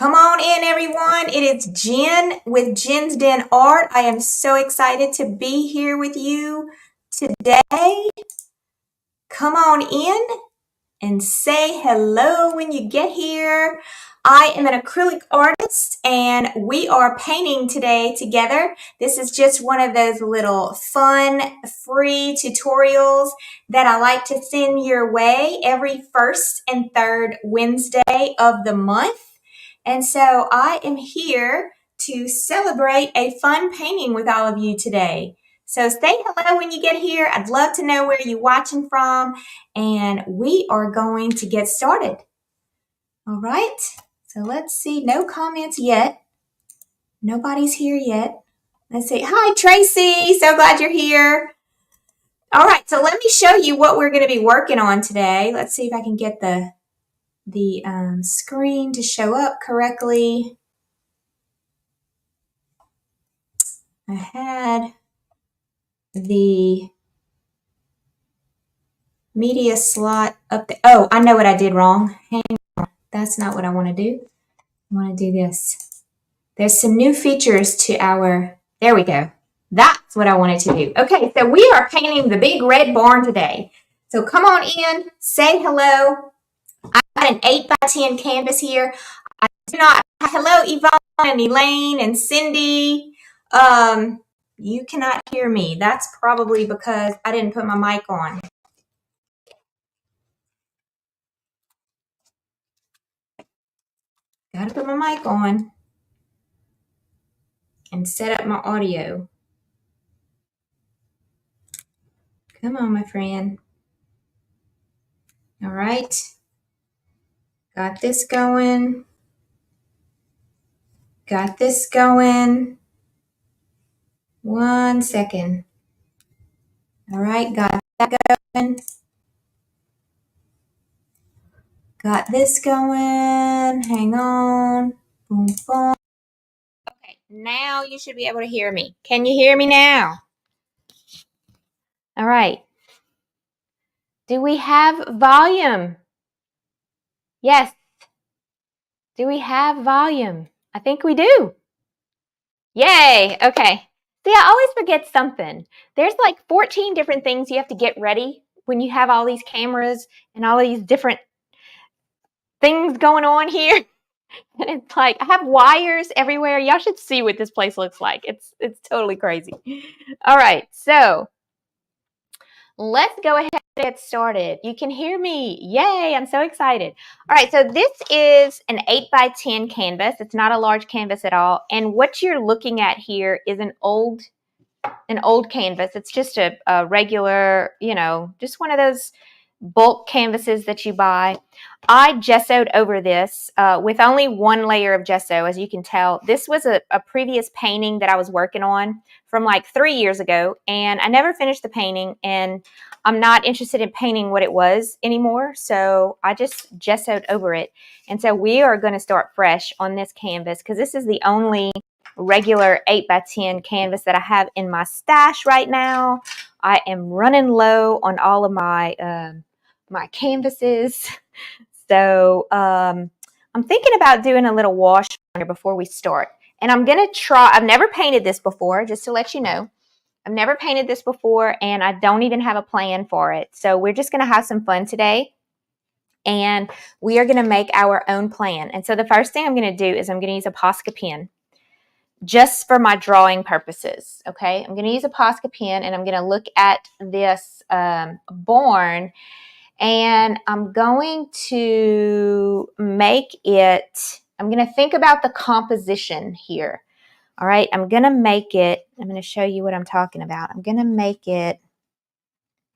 Come on in, everyone. It is Jen with Jen's Den Art. I am so excited to be here with you today. Come on in and say hello when you get here. I am an acrylic artist and we are painting today together. This is just one of those little fun, free tutorials that I like to send your way every first and third Wednesday of the month. And so I am here to celebrate a fun painting with all of you today. So say hello when you get here. I'd love to know where you're watching from, and we are going to get started. All right, so let's see. No comments yet. Nobody's here yet. Let's see. Hi, Tracy. So glad you're here. All right, so let me show you what we're going to be working on today. Let's see if I can get the screen to show up correctly. I had the media slot up there. Oh, I know what I did wrong. Hang on. That's not what I want to do. I want to do this. There's some new features to there we go. That's what I wanted to do. Okay, so we are painting the big red barn today. So come on in, say hello. I got an 8x10 canvas here. Hello, Yvonne and Elaine and Cindy. You cannot hear me. That's probably because I didn't put my mic on. Gotta put my mic on and set up my audio. Come on, my friend. All right. Got this going. Got this going. 1 second. All right, got that going. Got this going. Hang on. Boom, boom. Okay, now you should be able to hear me. Can you hear me now? All right. Do we have volume? Yes. Do we have volume? I think we do. Yay. Okay. See, I always forget something. There's like 14 different things you have to get ready when you have all these cameras and all these different things going on here. And it's like I have wires everywhere. Y'all should see what this place looks like. It's totally crazy. All right. So let's go ahead and get started. You can hear me. Yay, I'm so excited. All right, so this is an 8x10 canvas. It's not a large canvas at all. And what you're looking at here is an old canvas. It's just a regular, just one of those bulk canvases that you buy. I gessoed over this with only one layer of gesso. As you can tell, this was a previous painting that I was working on from like 3 years ago, and I never finished the painting, and I'm not interested in painting what it was anymore, so I just gessoed over it. And so we are going to start fresh on this canvas because this is the only regular 8x10 canvas that I have in my stash right now. I am running low on all of my my canvases. So I'm thinking about doing a little wash on here before we start. And I'm going to try, I've never painted this before, just to let you know. I've never painted this before, and I don't even have a plan for it. So we're just going to have some fun today, and we are going to make our own plan. And so the first thing I'm going to do is I'm going to use a Posca pen just for my drawing purposes, okay? I'm going to use a Posca pen, and I'm going to look at this barn, and I'm going to make it, I'm going to think about the composition here. All right, I'm going to make it, I'm going to show you what I'm talking about. I'm going to make it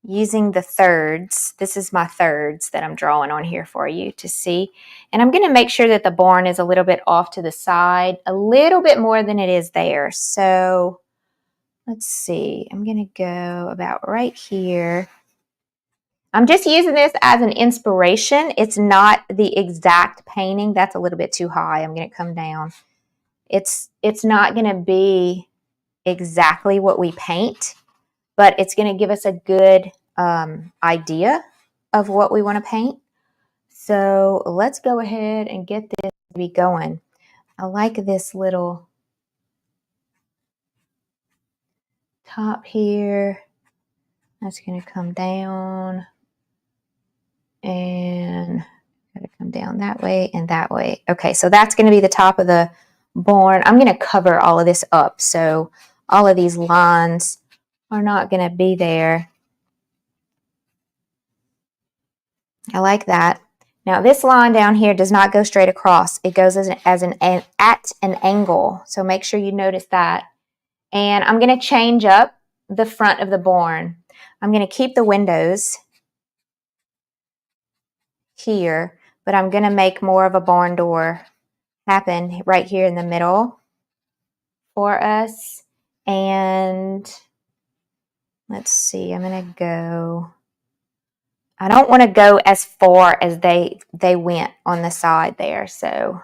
using the thirds. This is my thirds that I'm drawing on here for you to see. And I'm going to make sure that the barn is a little bit off to the side, a little bit more than it is there. So let's see, I'm going to go about right here. I'm just using this as an inspiration. It's not the exact painting. That's a little bit too high. I'm going to come down. It's not going to be exactly what we paint, but it's going to give us a good idea of what we want to paint. So let's go ahead and get this to be going. I like this little top here. That's going to come down and gotta come down that way and that way. Okay, so that's going to be the top of the barn. I'm going to cover all of this up, so all of these lines are not going to be there. I like that. Now this line down here does not go straight across. It goes at an angle, so make sure you notice that. And I'm going to change up the front of the barn. I'm going to keep the windows here, but I'm going to make more of a barn door happen right here in the middle for us. And let's see, I'm going to go, I don't want to go as far as they went on the side there, so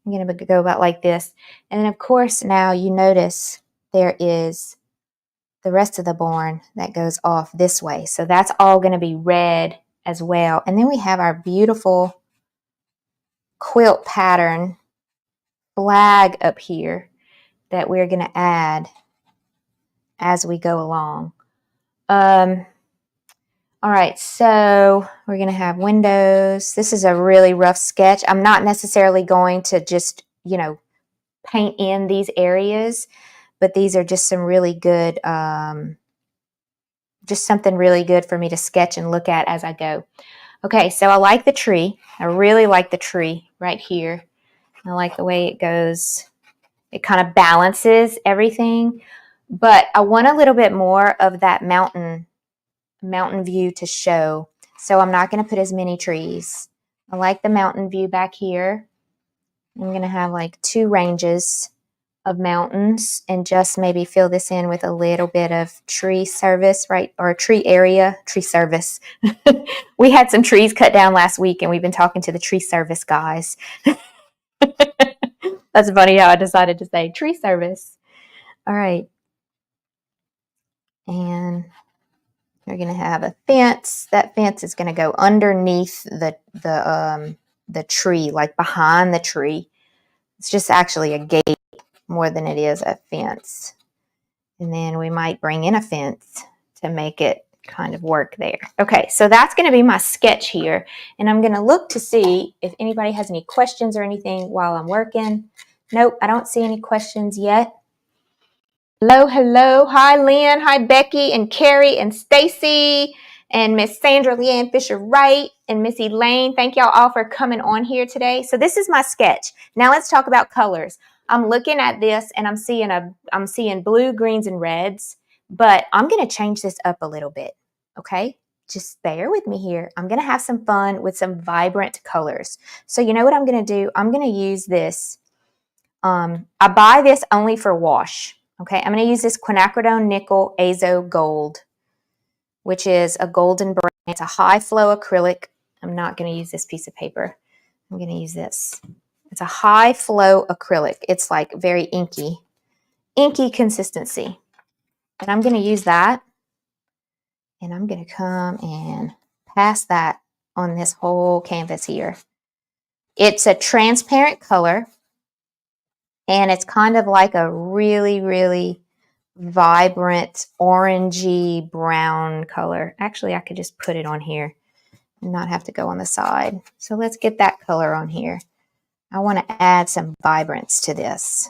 I'm going to go about like this. And then of course now you notice there is the rest of the barn that goes off this way. So that's all going to be red as well. And then we have our beautiful quilt pattern flag up here that we're going to add as we go along. All right, so we're going to have windows. This is a really rough sketch. I'm not necessarily going to just, paint in these areas, but these are just some really good, just something really good for me to sketch and look at as I go. Okay, so I like the tree. I really like the tree right here. I like the way it goes. It kind of balances everything, but I want a little bit more of that mountain view to show. So I'm not going to put as many trees. I like the mountain view back here. I'm going to have like 2 ranges of mountains and just maybe fill this in with a little bit of tree service, right? Or tree service. We had some trees cut down last week and we've been talking to the tree service guys. That's funny how I decided to say tree service. All right. And you're going to have a fence. That fence is going to go underneath the tree, like behind the tree. It's just actually a gate more than it is a fence. And then we might bring in a fence to make it kind of work there. Okay, so that's going to be my sketch here. And I'm going to look to see if anybody has any questions or anything while I'm working. Nope, I don't see any questions yet. Hello, hello. Hi, Lynn. Hi, Becky and Carrie and Stacy and Miss Sandra Leanne Fisher-Wright and Miss Elaine. Thank y'all all for coming on here today. So this is my sketch. Now let's talk about colors. I'm looking at this and I'm seeing blue, greens, and reds, but I'm going to change this up a little bit, okay? Just bear with me here. I'm going to have some fun with some vibrant colors. So you know what I'm going to do? I'm going to use this. I buy this only for wash. Okay, I'm going to use this quinacridone nickel azo gold, which is a golden brown. It's a high flow acrylic. I'm not going to use this piece of paper. I'm going to use this. It's a high flow acrylic. It's like very inky consistency. And I'm going to use that. And I'm going to come and pass that on this whole canvas here. It's a transparent color. And it's kind of like a really, really vibrant orangey brown color. Actually, I could just put it on here and not have to go on the side. So let's get that color on here. I want to add some vibrance to this.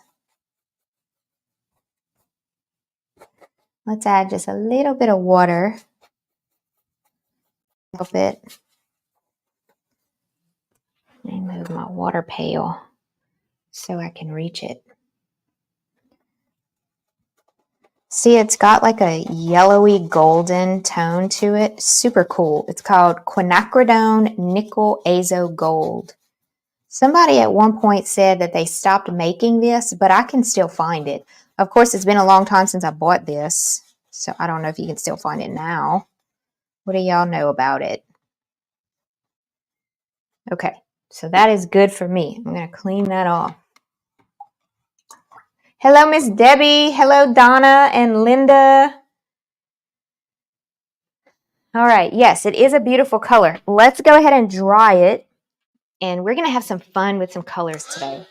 Let's add just a little bit of water. Help it. Let me move my water pail so I can reach it. See, it's got like a yellowy golden tone to it. Super cool. It's called quinacridone nickel azo gold. Somebody at one point said that they stopped making this, but I can still find it. Of course, it's been a long time since I bought this, so I don't know if you can still find it now. What do y'all know about it? Okay, so that is good for me. I'm going to clean that off. Hello, Miss Debbie. Hello, Donna and Linda. All right, yes, it is a beautiful color. Let's go ahead and dry it. and we're going to have some fun with some colors today.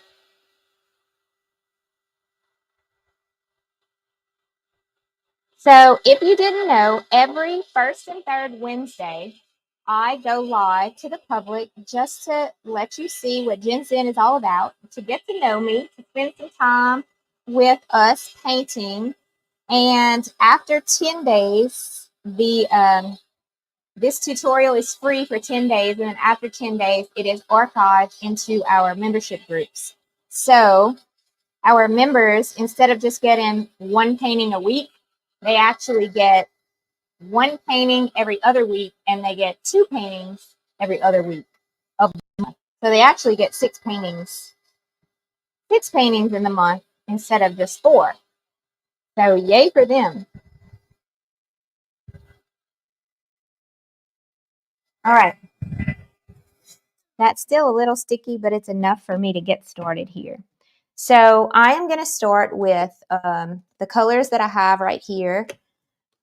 So if you didn't know, every first and third Wednesday, I go live to the public just to let you see what Gen Zen is all about, to get to know me, to spend some time with us painting. And after 10 days, this tutorial is free for 10 days. And then after 10 days, it is archived into our membership groups. So our members, instead of just getting one painting a week, they actually get one painting every other week, and they get 2 paintings every other week of the month. So they actually get 6 paintings in the month instead of just 4. So yay for them. All right. That's still a little sticky, but it's enough for me to get started here. So I am going to start with the colors that I have right here.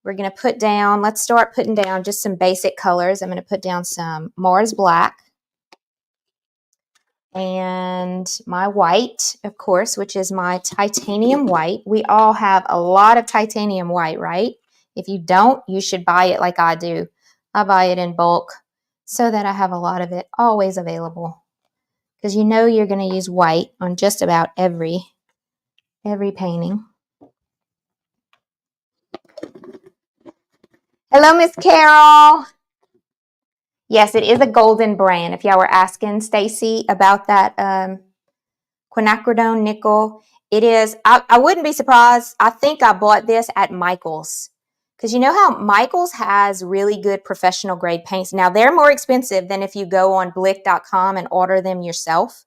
We're going to put down, let's start putting down just some basic colors. I'm going to put down some Mars Black and my white, of course, which is my titanium white. We all have a lot of titanium white, right? If you don't, you should buy it like I do. I buy it in bulk so that I have a lot of it always available. Because you know you're going to use white on just about every painting. Hello, Miss Carol. Yes, it is a golden brand. If y'all were asking Stacy about that quinacridone nickel, it is. I wouldn't be surprised. I think I bought this at Michael's. Because you know how Michael's has really good professional grade paints. Now, they're more expensive than if you go on Blick.com and order them yourself.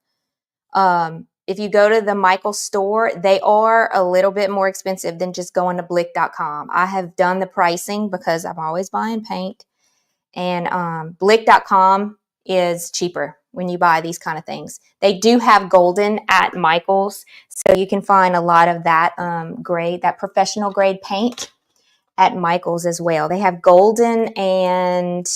If you go to the Michael's store, they are a little bit more expensive than just going to Blick.com. I have done the pricing because I'm always buying paint. And Blick.com is cheaper when you buy these kind of things. They do have golden at Michael's, so you can find a lot of that that professional grade paint at Michael's as well. They have golden, and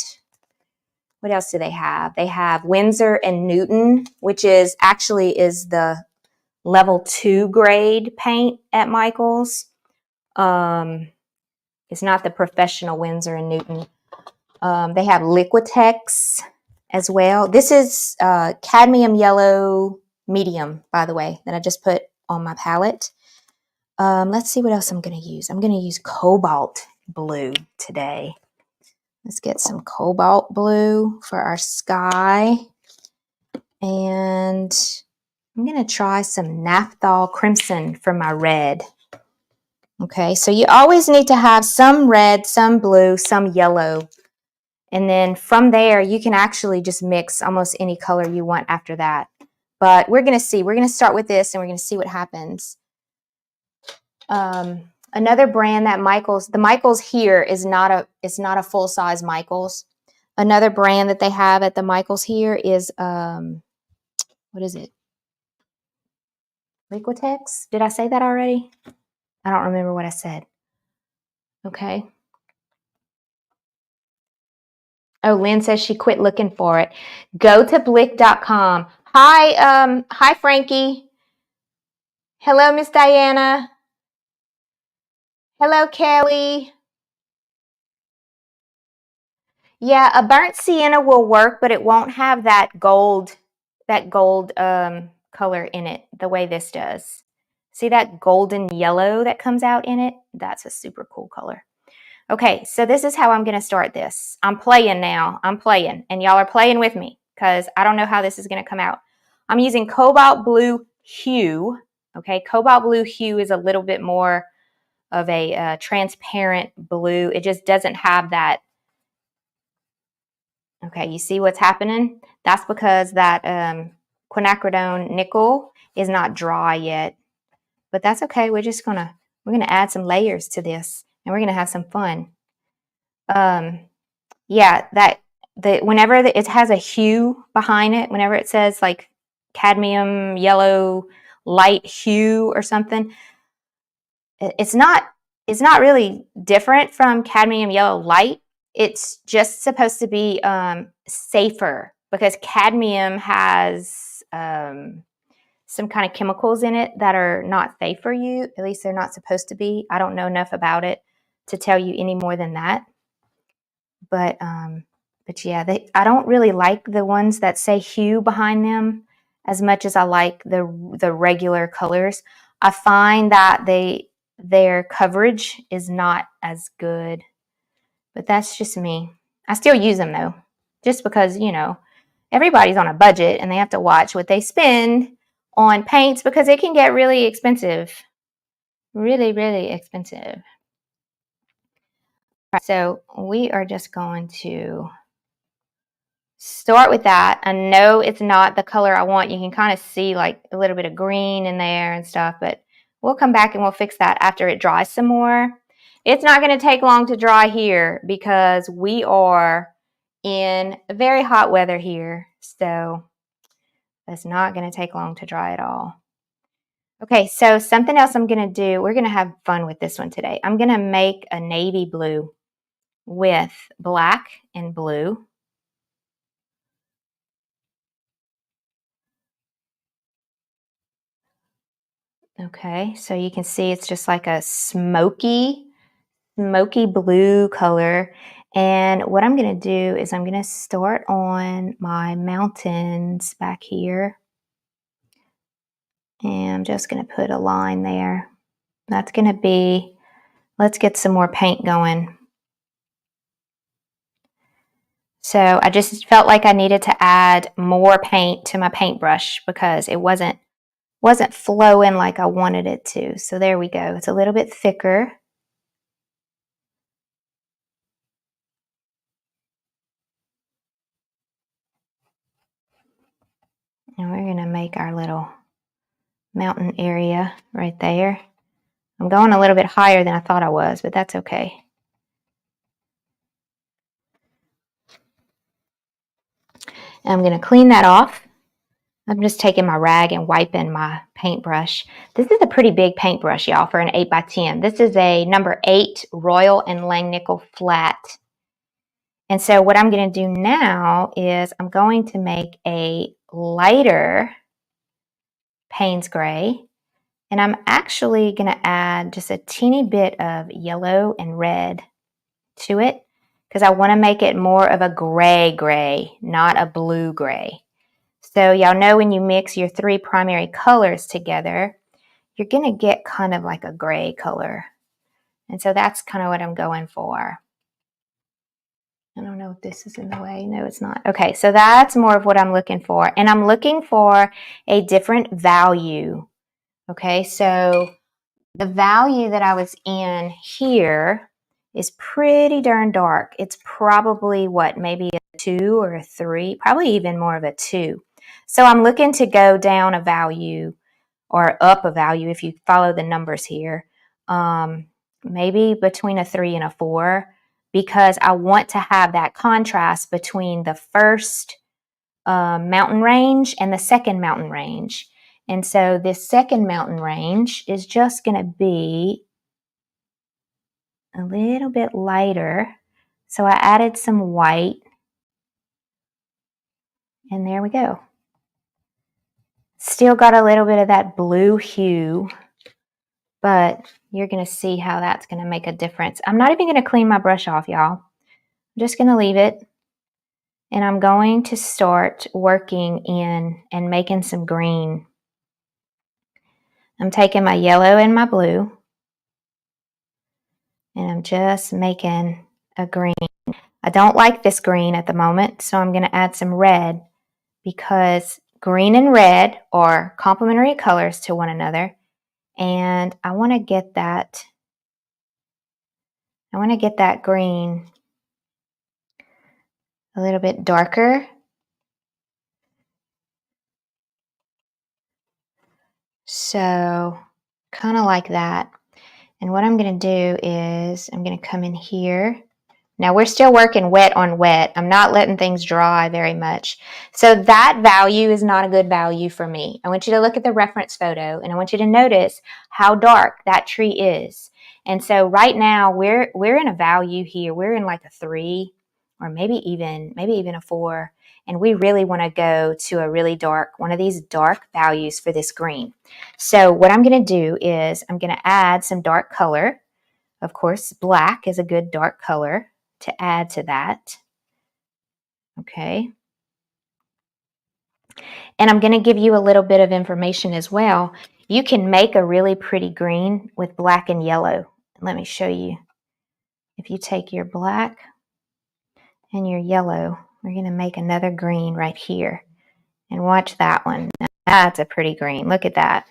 what else do they have? They have Winsor and Newton, which is the level 2 grade paint at Michael's. It's not the professional Winsor and Newton. They have Liquitex as well. This is cadmium yellow medium, by the way, that I just put on my palette. Let's see what else I'm going to use. I'm going to use cobalt blue today. Let's get some cobalt blue for our sky. And I'm going to try some Naphthol crimson for my red. Okay, so you always need to have some red, some blue, some yellow. And then from there, you can actually just mix almost any color you want after that. But we're going to see. We're going to start with this, and we're going to see what happens. Another brand that the Michael's here is not a full-size Michael's. Another brand that they have at the Michael's here is, what is it? Liquitex? Did I say that already? I don't remember what I said. Okay. Oh, Lynn says she quit looking for it. Go to Blick.com. Hi, Frankie. Hello, Miss Diana. Hello, Kelly. Yeah, a burnt sienna will work, but it won't have that gold color in it the way this does. See that golden yellow that comes out in it? That's a super cool color. Okay, so this is how I'm going to start this. I'm playing now. I'm playing, and y'all are playing with me because I don't know how this is going to come out. I'm using Cobalt Blue Hue. Okay, Cobalt Blue Hue is a little bit more of a transparent blue. It just doesn't have that. Okay, you see what's happening? That's because that quinacridone nickel is not dry yet. But that's okay. We're gonna add some layers to this, and we're gonna have some fun. Yeah, whenever it has a hue behind it, whenever it says like cadmium yellow light hue or something, it's not really different from cadmium yellow light. It's just supposed to be safer because cadmium has some kind of chemicals in it that are not safe for you. At least they're not supposed to be. I don't know enough about it to tell you any more than that. But yeah, I don't really like the ones that say hue behind them as much as I like the regular colors. I find that their coverage is not as good, but that's just me. I still use them though, just because, you know, everybody's on a budget and they have to watch what they spend on paints because it can get really expensive. Really, really expensive. Right, so we are just going to start with that. I know it's not the color I want. You can kind of see like a little bit of green in there and stuff, but we'll come back and we'll fix that after it dries some more. It's not going to take long to dry here because we are in very hot weather here. So it's not going to take long to dry at all. Okay, so something else I'm going to do, we're going to have fun with this one today. I'm going to make a navy blue with black and blue. Okay, so you can see it's just like a smoky blue color. And what I'm going to do is I'm going to start on my mountains back here. And I'm just going to put a line there. That's going to be, let's get some more paint going. So I just felt like I needed to add more paint to my paintbrush because it wasn't flowing like I wanted it to. So there we go. It's a little bit thicker. And we're going to make our little mountain area right there. I'm going a little bit higher than I thought I was, but that's okay. And I'm going to clean that off. I'm just taking my rag and wiping my paintbrush. This is a pretty big paintbrush, y'all, for an 8x10. This is a number 8 Royal and Langnickel flat. And so what I'm going to do now is I'm going to make a lighter Payne's Gray. And I'm actually going to add just a teeny bit of yellow and red to it because I want to make it more of a gray, not a blue gray. So y'all know when you mix your 3 primary colors together, you're going to get kind of like a gray color. And so that's kind of what I'm going for. I don't know if this is in the way. No, it's not. Okay, so that's more of what I'm looking for. And I'm looking for a different value. Okay, so the value that I was in here is pretty darn dark. It's probably what, maybe a 2 or a 3, probably even more of a 2. So I'm looking to go down a value or up a value if you follow the numbers here, maybe between a 3 and a 4, because I want to have that contrast between the first mountain range and the second mountain range. And so this second mountain range is just going to be a little bit lighter. So I added some white. And there we go. Still got a little bit of that blue hue, but you're going to see how that's going to make a difference. I'm not even going to clean my brush off, y'all. I'm just going to leave it. And I'm going to start working in and making some green. I'm taking my yellow and my blue, and I'm just making a green. I don't like this green at the moment, so I'm going to add some red because green and red are complementary colors to one another, and I want to get that green a little bit darker. So kind of like that. And what I'm going to do is I'm going to come in here. Now we're still working wet on wet. I'm not letting things dry very much. So that value is not a good value for me. I want you to look at the reference photo and I want you to notice how dark that tree is. And so right now we're in a value here. We're in like a 3 or maybe even a 4. and we really want to go to a really dark, one of these dark values for this green. So what I'm going to do is I'm going to add some dark color. Of course, black is a good dark color to add to that. Okay. And I'm going to give you a little bit of information as well. You can make a really pretty green with black and yellow. Let me show you. If you take your black and your yellow, we're going to make another green right here. And watch that one. That's a pretty green. Look at that.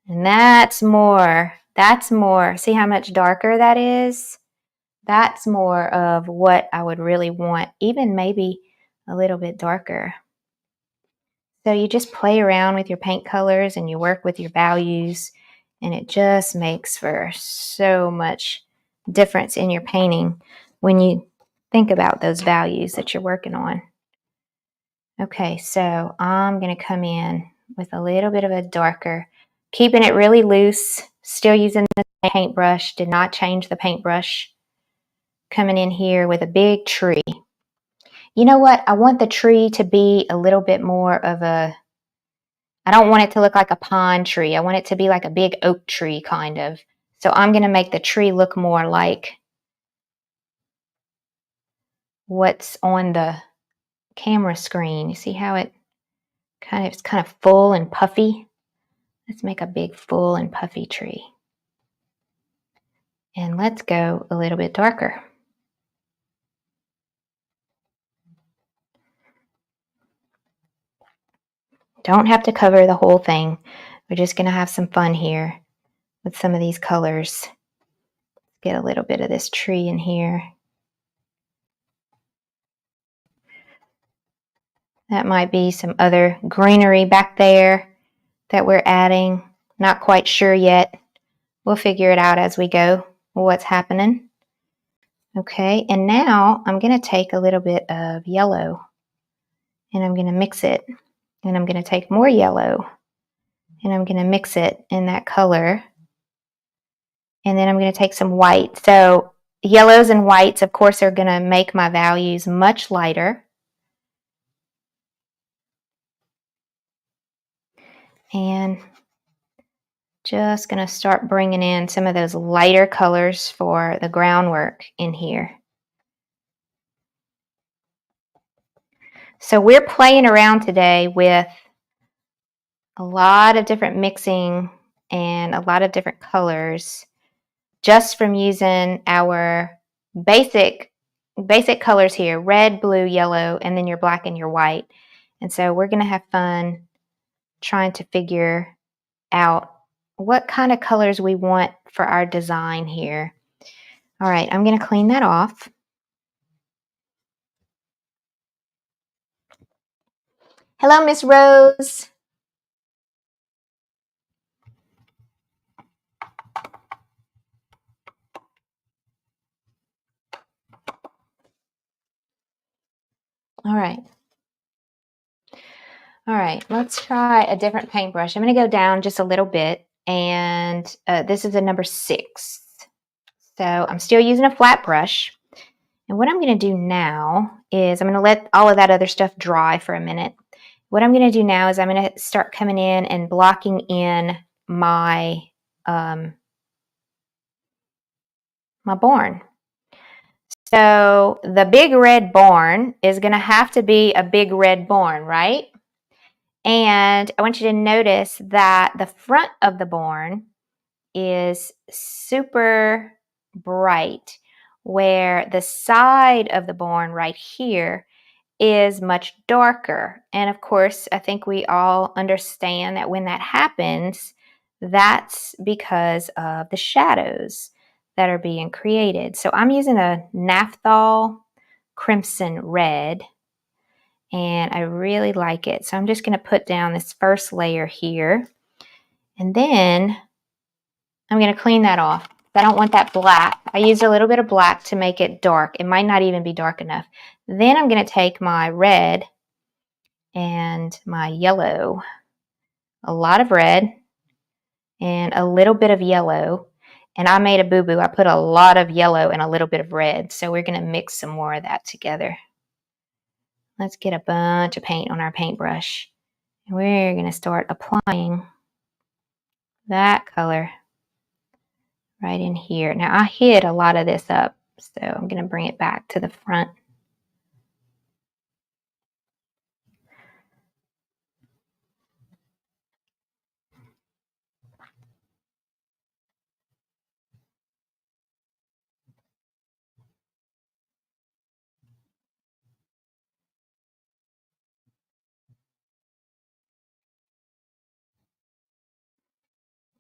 And that's more. See how much darker that is? That's more of what I would really want, even maybe a little bit darker. So you just play around with your paint colors and you work with your values, and it just makes for so much difference in your painting when you think about those values that you're working on. Okay, so I'm going to come in with a little bit of a darker, keeping it really loose, still using the paintbrush, did not change the paintbrush. Coming in here with a big tree. You know what? I want the tree to be a little bit more of a, I don't want it to look like a pine tree. I want it to be like a big oak tree kind of. So I'm going to make the tree look more like what's on the camera screen. You see how it's kind of full and puffy? Let's make a big full and puffy tree. And let's go a little bit darker. Don't have to cover the whole thing. We're just going to have some fun here with some of these colors. Get a little bit of this tree in here. That might be some other greenery back there that we're adding. Not quite sure yet. We'll figure it out as we go, what's happening. Okay, and now I'm going to take a little bit of yellow and I'm going to mix it. And I'm going to take more yellow and I'm going to mix it in that color. And then I'm going to take some white. So yellows and whites, of course, are going to make my values much lighter. And just going to start bringing in some of those lighter colors for the groundwork in here. So we're playing around today with a lot of different mixing and a lot of different colors just from using our basic colors here, red, blue, yellow, and then your black and your white. And so we're going to have fun trying to figure out what kind of colors we want for our design here. All right, I'm going to clean that off. Hello, Miss Rose. All right, let's try a different paintbrush. I'm going to go down just a little bit, and this is a number 6. So I'm still using a flat brush. And what I'm going to do now is I'm going to let all of that other stuff dry for a minute. What I'm going to do now is I'm going to start coming in and blocking in my my barn. So the big red barn is going to have to be a big red barn, right? And I want you to notice that the front of the barn is super bright, where the side of the barn right here is much darker. And of course, I think we all understand that when that happens, that's because of the shadows that are being created. So I'm using a Naphthol Crimson Red, and I really like it. So I'm just going to put down this first layer here, and then I'm going to clean that off. I don't want that black. I used a little bit of black to make it dark. It might not even be dark enough. Then I'm going to take my red and my yellow, a lot of red and a little bit of yellow. And I made a boo-boo. I put a lot of yellow and a little bit of red. So we're going to mix some more of that together. Let's get a bunch of paint on our paintbrush. And we're going to start applying that color right in here. Now I hid a lot of this up, so I'm going to bring it back to the front.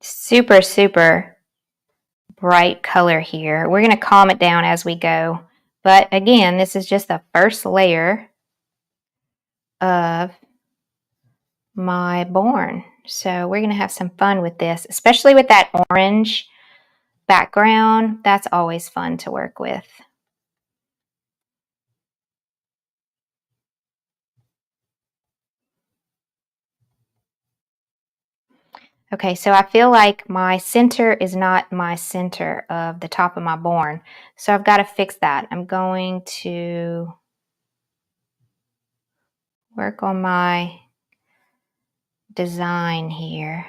Super, super bright color here. We're going to calm it down as we go. But again, this is just the first layer of my Born. So we're going to have some fun with this, especially with that orange background. That's always fun to work with. Okay, so I feel like my center is not my center of the top of my Born. So I've got to fix that. I'm going to work on my design here.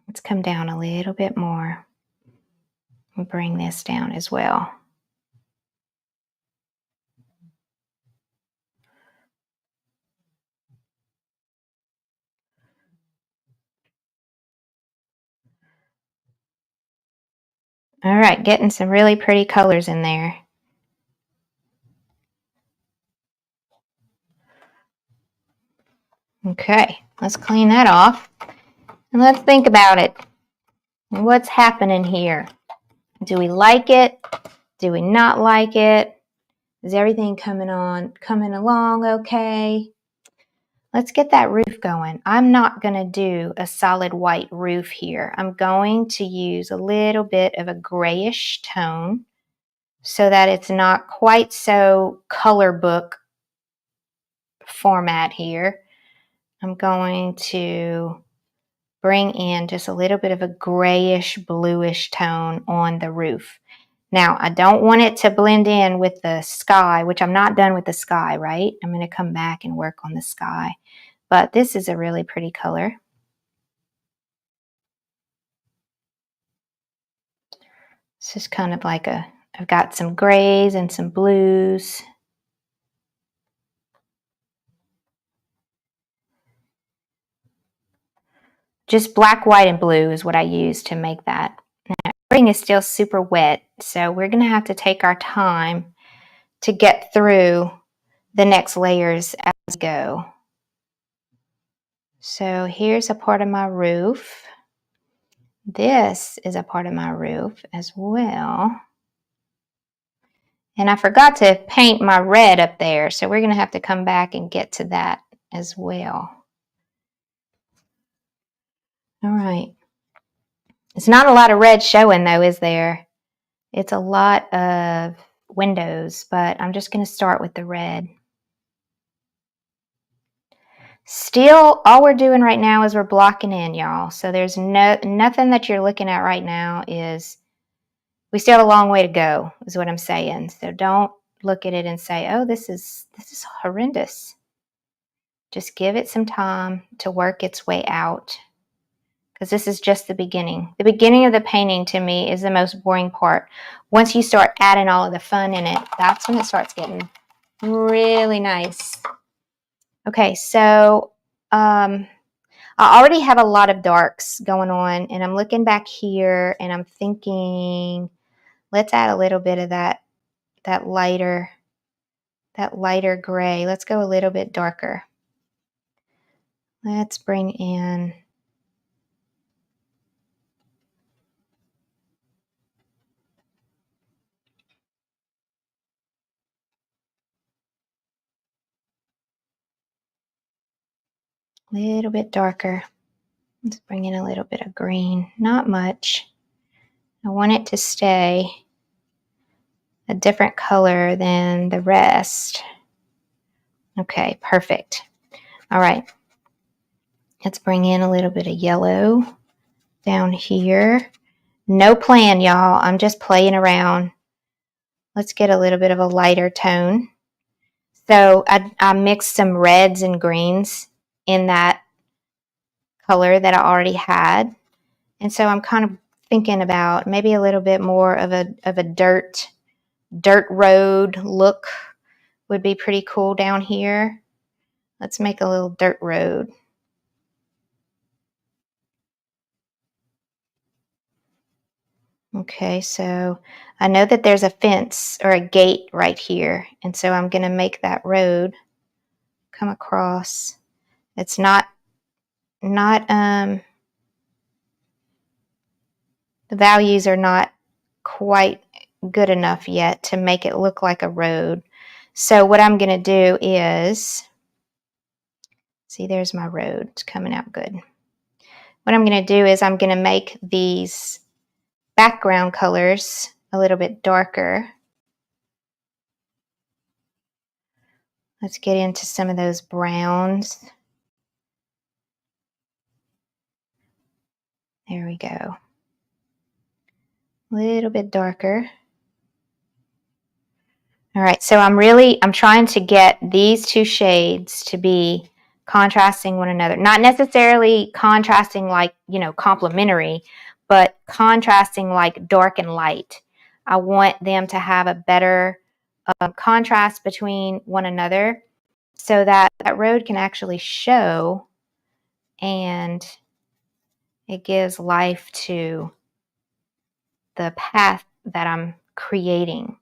Let's come down a little bit more and bring this down as well. All right, getting some really pretty colors in there. Okay, let's clean that off. And let's think about it. What's happening here? Do we like it? Do we not like it? Is everything coming along okay? Let's get that roof going. I'm not going to do a solid white roof here. I'm going to use a little bit of a grayish tone so that it's not quite so color book format here. I'm going to bring in just a little bit of a grayish bluish tone on the roof. Now, I don't want it to blend in with the sky, which I'm not done with the sky, right? I'm going to come back and work on the sky. But this is a really pretty color. This is kind of like I've got some grays and some blues. Just black, white, and blue is what I use to make that. Now, everything is still super wet, so we're going to have to take our time to get through the next layers as we go. So here's a part of my roof. This is a part of my roof as well. And I forgot to paint my red up there, so we're going to have to come back and get to that as well. All right. It's not a lot of red showing though, is there? It's a lot of windows, but I'm just going to start with the red. Still, all we're doing right now is we're blocking in, y'all. So there's nothing that you're looking at right now is, we still have a long way to go, is what I'm saying. So don't look at it and say, oh, this is horrendous. Just give it some time to work its way out, because this is just the beginning. The beginning of the painting, to me, is the most boring part. Once you start adding all of the fun in it, that's when it starts getting really nice. Okay, so I already have a lot of darks going on, and I'm looking back here, and I'm thinking, let's add a little bit of that lighter gray. Let's go a little bit darker. Let's bring in a little bit darker. Let's bring in a little bit of green. Not much. I want it to stay a different color than the rest. Okay, perfect. All right. Let's bring in a little bit of yellow down here. No plan, y'all. I'm just playing around. Let's get a little bit of a lighter tone. So I mixed some reds and greens in that color that I already had. And so I'm kind of thinking about maybe a little bit more of a dirt road look would be pretty cool down here. Let's make a little dirt road. Okay, so I know that there's a fence or a gate right here, and so I'm going to make that road come across. It's not the values are not quite good enough yet to make it look like a road. So what I'm going to do is, see, there's my road. It's coming out good. What I'm going to do is I'm going to make these background colors a little bit darker. Let's get into some of those browns. There we go. A little bit darker. All right, so I'm trying to get these two shades to be contrasting one another. Not necessarily contrasting like, complementary, but contrasting like dark and light. I want them to have a better contrast between one another so that that road can actually show and it gives life to the path that I'm creating.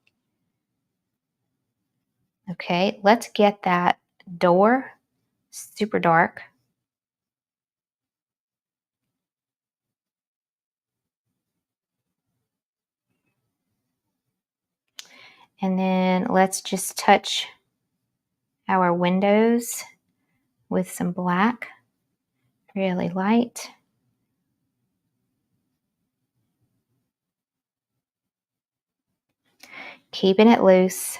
Okay, let's get that door super dark. And then let's just touch our windows with some black, really light. Keeping it loose.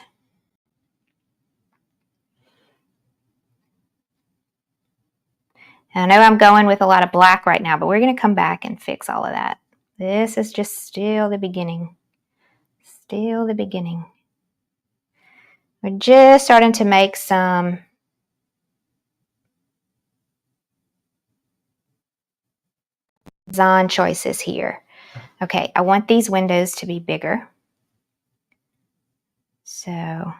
And I know I'm going with a lot of black right now, but we're going to come back and fix all of that. This is just still the beginning. Still the beginning. We're just starting to make some design choices here. Okay, I want these windows to be bigger. So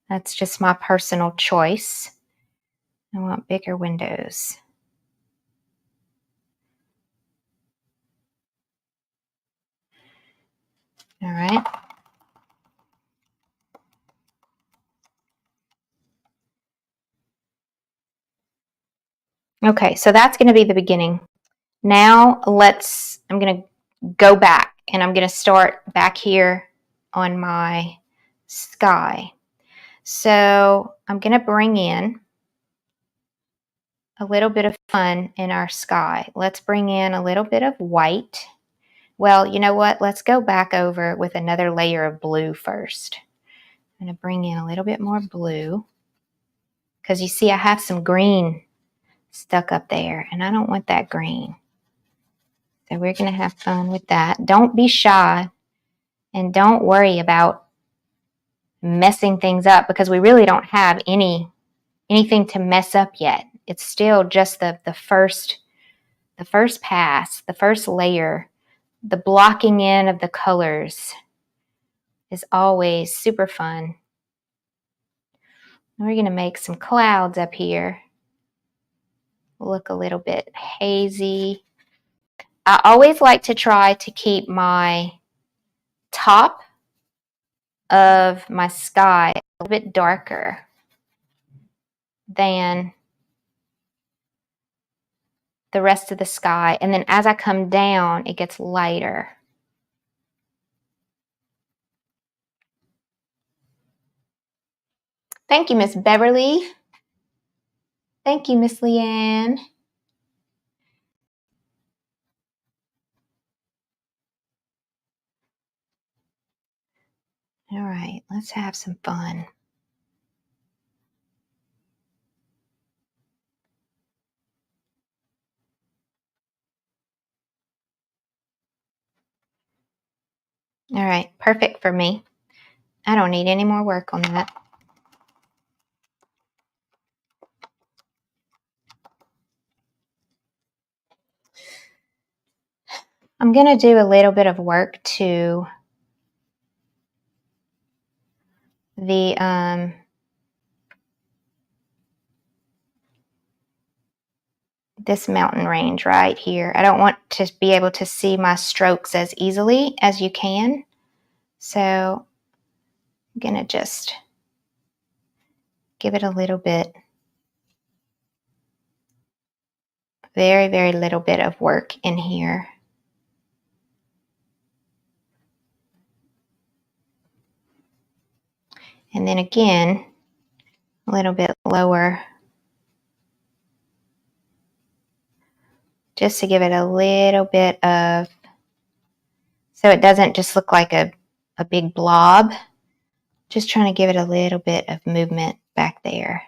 that's just my personal choice. I want bigger windows. All right. Okay, so that's going to be the beginning. Now I'm going to go back and I'm going to start back here on my sky. So I'm going to bring in a little bit of fun in our sky. Let's bring in a little bit of white. Well, you know what? Let's go back over with another layer of blue first. I'm going to bring in a little bit more blue because you see I have some green stuck up there and I don't want that green. So we're going to have fun with that. Don't be shy and don't worry about messing things up because we really don't have anything to mess up yet. It's still just the first pass, the first layer. The blocking in of the colors is always super fun. We're going to make some clouds up here. Look a little bit hazy. I always like to try to keep my top of my sky a little bit darker than the rest of the sky. And then as I come down, it gets lighter. Thank you, Miss Beverly. Thank you, Miss Leanne. All right, let's have some fun. All right, perfect for me. I don't need any more work on that. I'm going to do a little bit of work to the this mountain range right here. I don't want to be able to see my strokes as easily as you can. So I'm going to just give it a little bit, very, very little bit of work in here. And then again, a little bit lower, just to give it a little bit of, so it doesn't just look like a big blob. Just trying to give it a little bit of movement back there.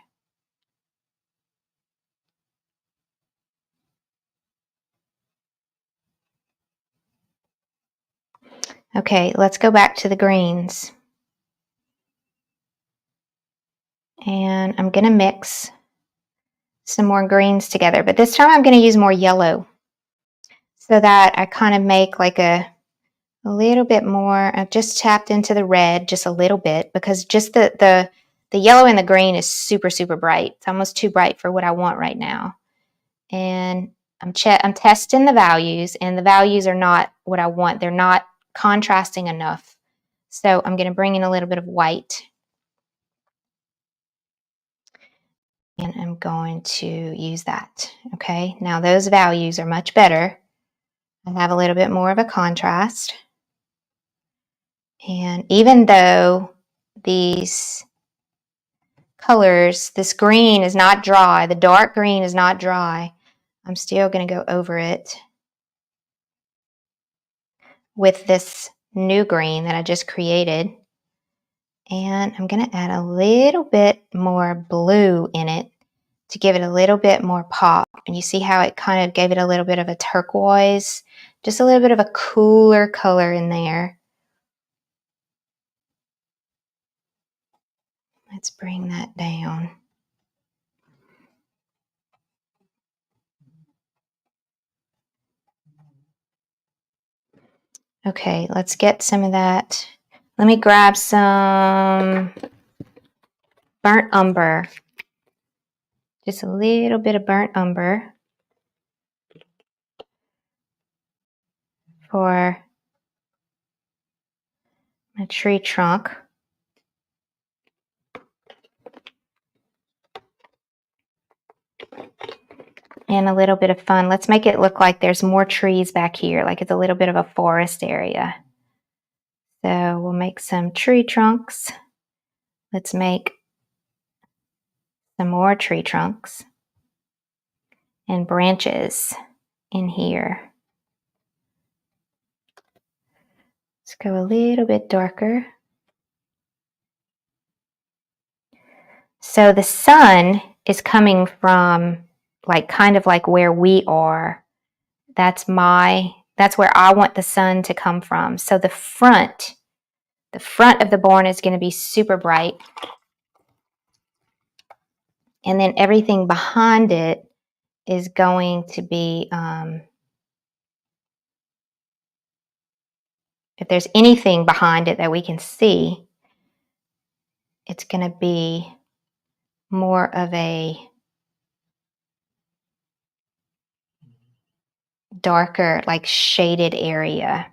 Okay, let's go back to the greens. And I'm going to mix some more greens together, but this time I'm going to use more yellow so that I kind of make like a little bit more. I've just tapped into the red just a little bit because just the yellow and the green is super, super bright. It's almost too bright for what I want right now. And I'm testing the values, and the values are not what I want. They're not contrasting enough. So I'm going to bring in a little bit of white. And I'm going to use that. Okay, now those values are much better. I have a little bit more of a contrast. And even though these colors, this green is not dry, the dark green is not dry, I'm still going to go over it with this new green that I just created. And I'm going to add a little bit more blue in it to give it a little bit more pop. And you see how it kind of gave it a little bit of a turquoise, just a little bit of a cooler color in there. Let's bring that down. Okay, let's get some of that. Let me grab some burnt umber. Just a little bit of burnt umber for my tree trunk. And a little bit of fun. Let's make it look like there's more trees back here, like it's a little bit of a forest area. So we'll make some tree trunks. Let's make some more tree trunks and branches in here. Let's go a little bit darker. So the sun is coming from like kind of like where we are. That's where I want the sun to come from. So the front of the barn is going to be super bright. And then everything behind it is going to be, if there's anything behind it that we can see, it's going to be more of a darker, like shaded area.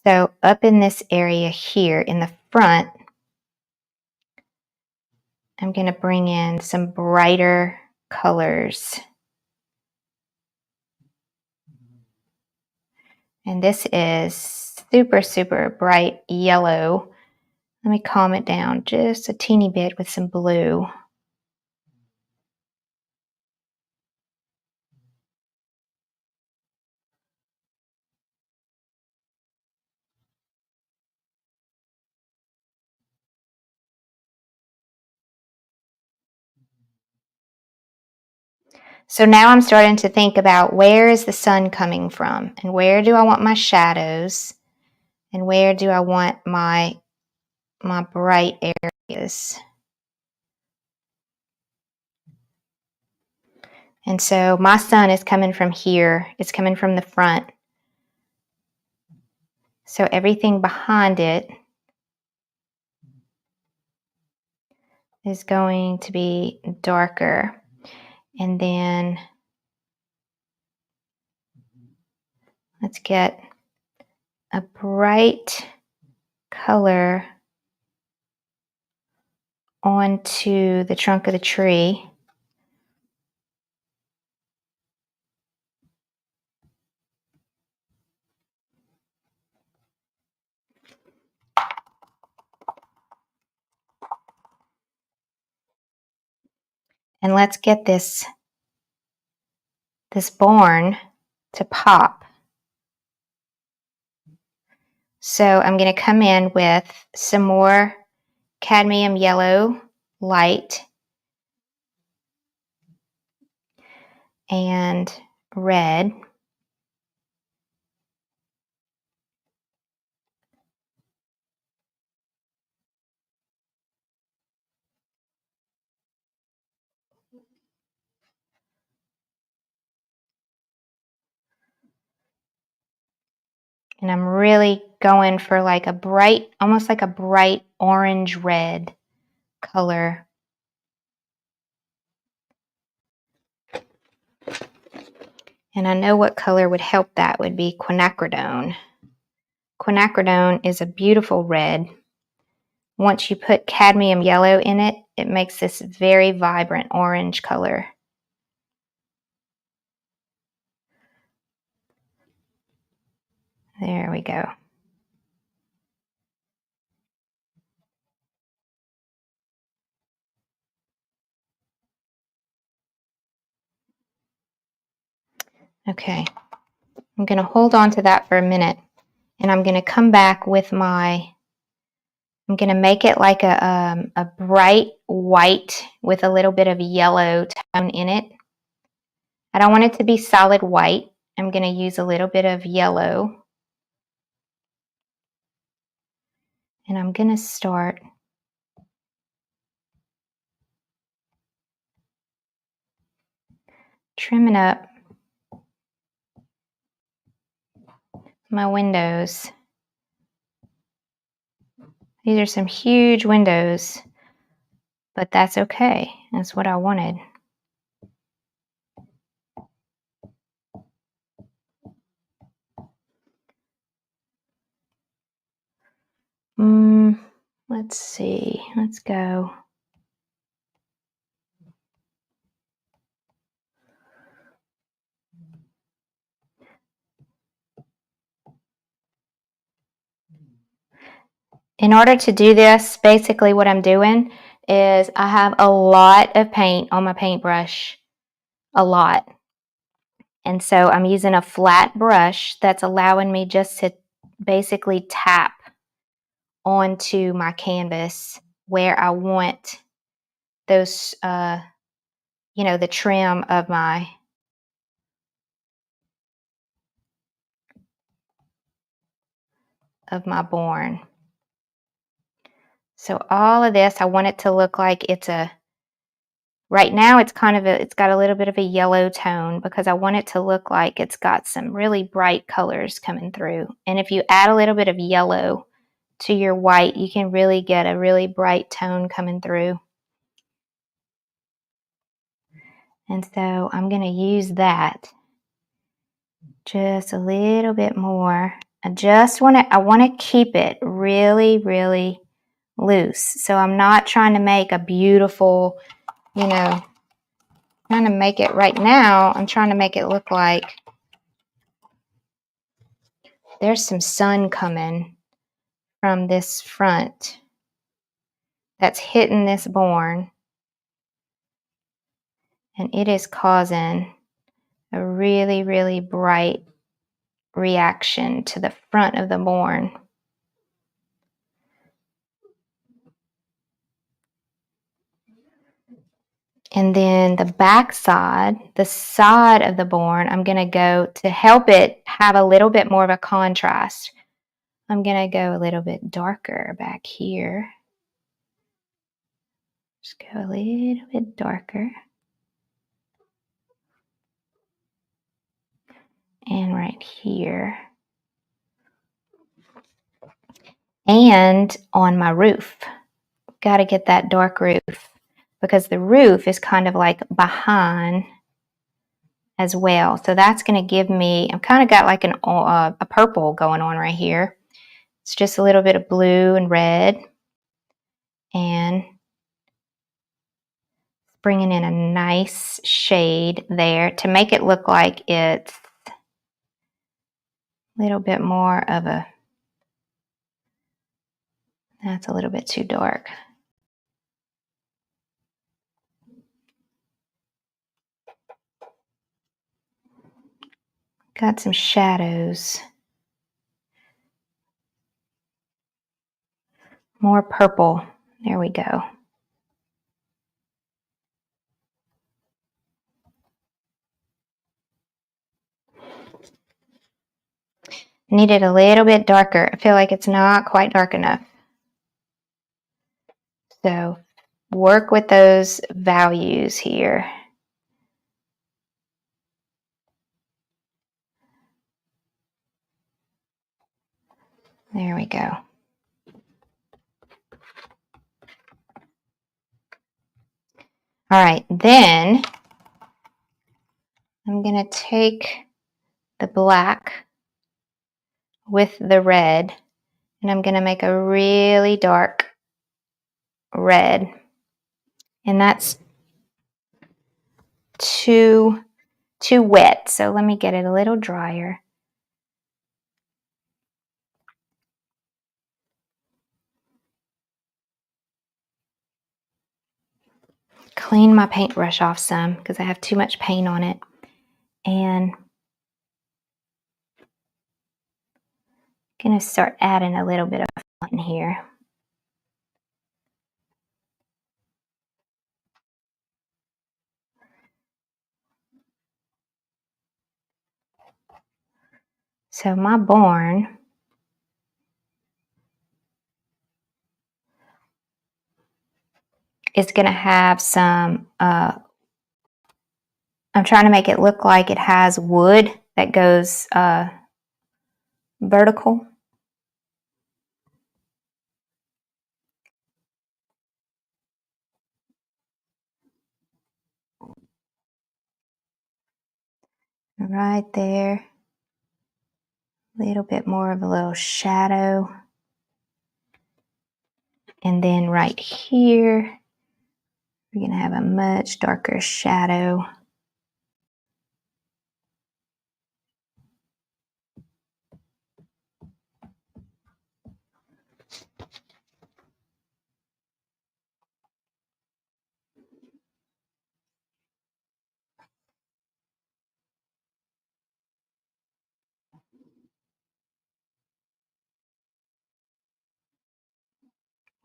So up in this area here in the front, I'm going to bring in some brighter colors. And this is super, super bright yellow. Let me calm it down just a teeny bit with some blue. So now I'm starting to think about where is the sun coming from, and where do I want my shadows, and where do I want my my bright areas. And so my sun is coming from here. It's coming from the front. So everything behind it is going to be darker. And then let's get a bright color onto the trunk of the tree. And let's get this barn to pop. So I'm going to come in with some more cadmium yellow light and red. And I'm really going for like a bright, almost like a bright orange red color. And I know what color would help that would be quinacridone. Quinacridone is a beautiful red. Once you put cadmium yellow in it, it makes this very vibrant orange color. There we go. Okay, I'm going to hold on to that for a minute, and I'm going to come back with I'm going to make it like a bright white with a little bit of yellow tone in it. I don't want it to be solid white. I'm going to use a little bit of yellow. And I'm going to start trimming up my windows. These are some huge windows, but that's okay. That's what I wanted. Let's see. Let's go. In order to do this, basically what I'm doing is I have a lot of paint on my paintbrush, a lot. And so I'm using a flat brush that's allowing me just to basically tap onto my canvas where I want those, the trim of my barn. So all of this, I want it to look like right now it's it's got a little bit of a yellow tone because I want it to look like it's got some really bright colors coming through. And if you add a little bit of yellow to your white, you can really get a really bright tone coming through. And so I'm going to use that just a little bit more. I want to keep it really, really loose. So I'm not trying to make a beautiful, trying to make it right now. I'm trying to make it look like there's some sun coming from this front that's hitting this barn. And it is causing a really, really bright reaction to the front of the barn. And then the back side, the side of the barn, I'm going to go to help it have a little bit more of a contrast. I'm going to go a little bit darker back here. Just go a little bit darker. And right here. And on my roof. Got to get that dark roof because the roof is kind of like behind as well. So that's going to give me, I've kind of got like a purple going on right here. It's just a little bit of blue and red. And bringing in a nice shade there to make it look like it's a little bit more of a, that's a little bit too dark. Got some shadows. More purple. There we go. Need it a little bit darker. I feel like it's not quite dark enough. So work with those values here. There we go. All right, then I'm going to take the black with the red, and I'm going to make a really dark red. And that's too wet, so let me get it a little drier. Clean my paintbrush off some because I have too much paint on it. And I'm going to start adding a little bit of fun here. So my barn is going to have some, I'm trying to make it look like it has wood that goes vertical. Right there. A little bit more of a little shadow. And then right here, we're going to have a much darker shadow.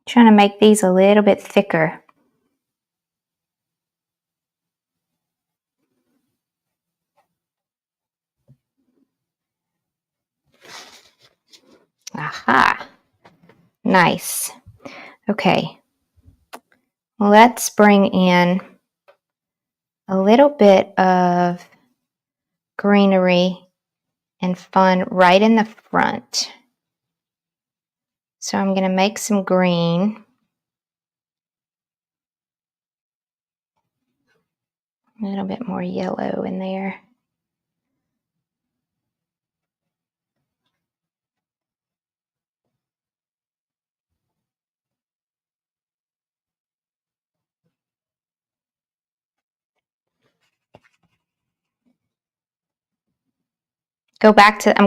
Trying to make these a little bit thicker. Aha. Nice. Okay. Let's bring in a little bit of greenery and fun right in the front. So I'm going to make some green. A little bit more yellow in there. I'm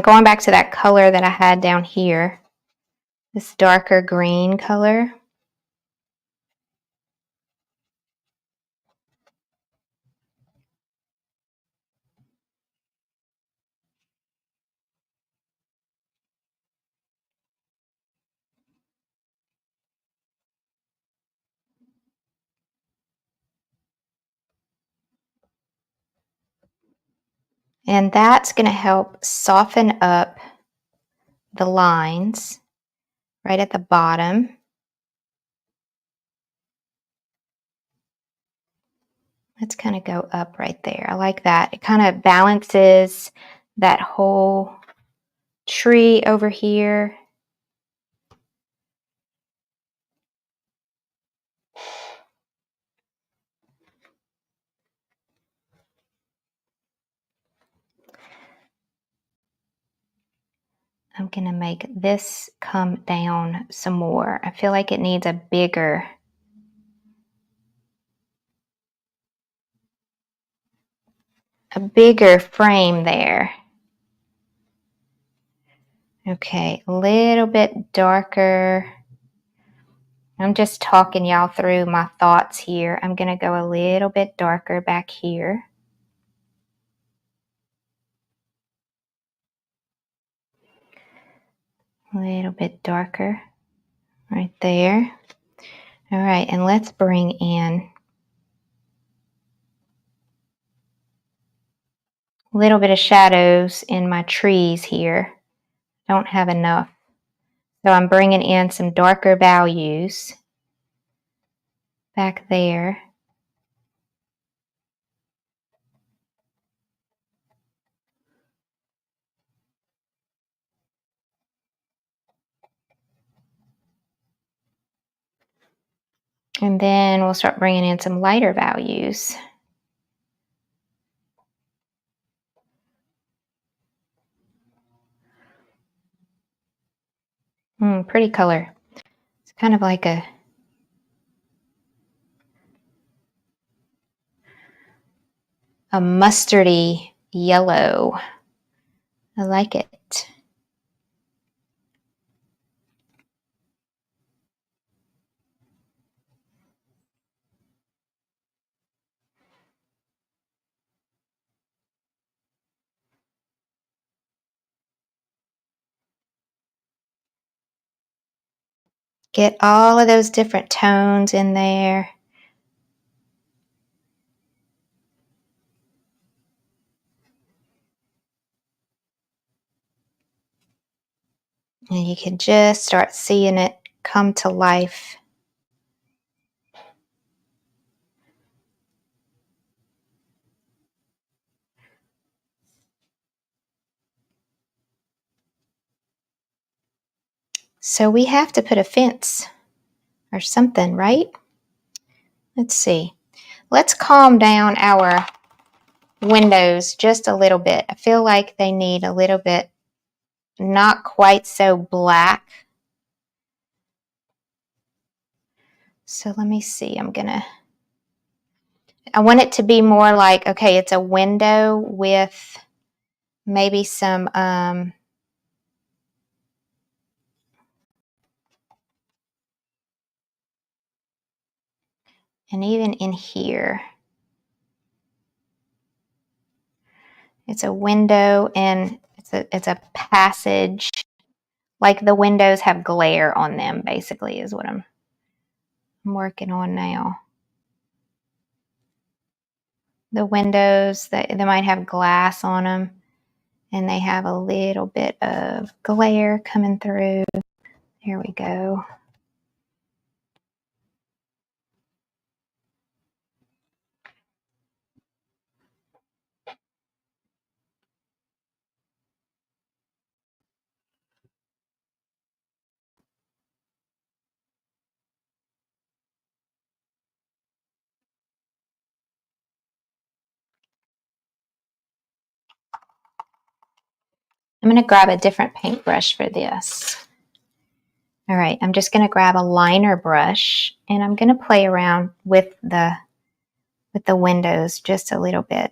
going back to that color that I had down here. This darker green color. And that's going to help soften up the lines right at the bottom. Let's kind of go up right there. I like that. It kind of balances that whole tree over here. I'm going to make this come down some more. I feel like it needs a bigger frame there. Okay, a little bit darker. I'm just talking y'all through my thoughts here. I'm going to go a little bit darker back here. A little bit darker right there. All right, and let's bring in a little bit of shadows in my trees here. Don't have enough. So I'm bringing in some darker values back there. And then we'll start bringing in some lighter values. Pretty color. It's kind of like a mustardy yellow. I like it. Get all of those different tones in there. And you can just start seeing it come to life. So we have to put a fence or something, right? Let's see. Let's calm down our windows just a little bit. I feel like they need a little bit, not quite so black. So let me see. I want it to be more like, okay, it's a window with maybe some, and even in here, it's a window and it's a passage. Like the windows have glare on them, basically, is what I'm working on now. The windows, they might have glass on them, and they have a little bit of glare coming through. Here we go. I'm going to grab a different paintbrush for this. All right, I'm just going to grab a liner brush, and I'm going to play around with the windows just a little bit.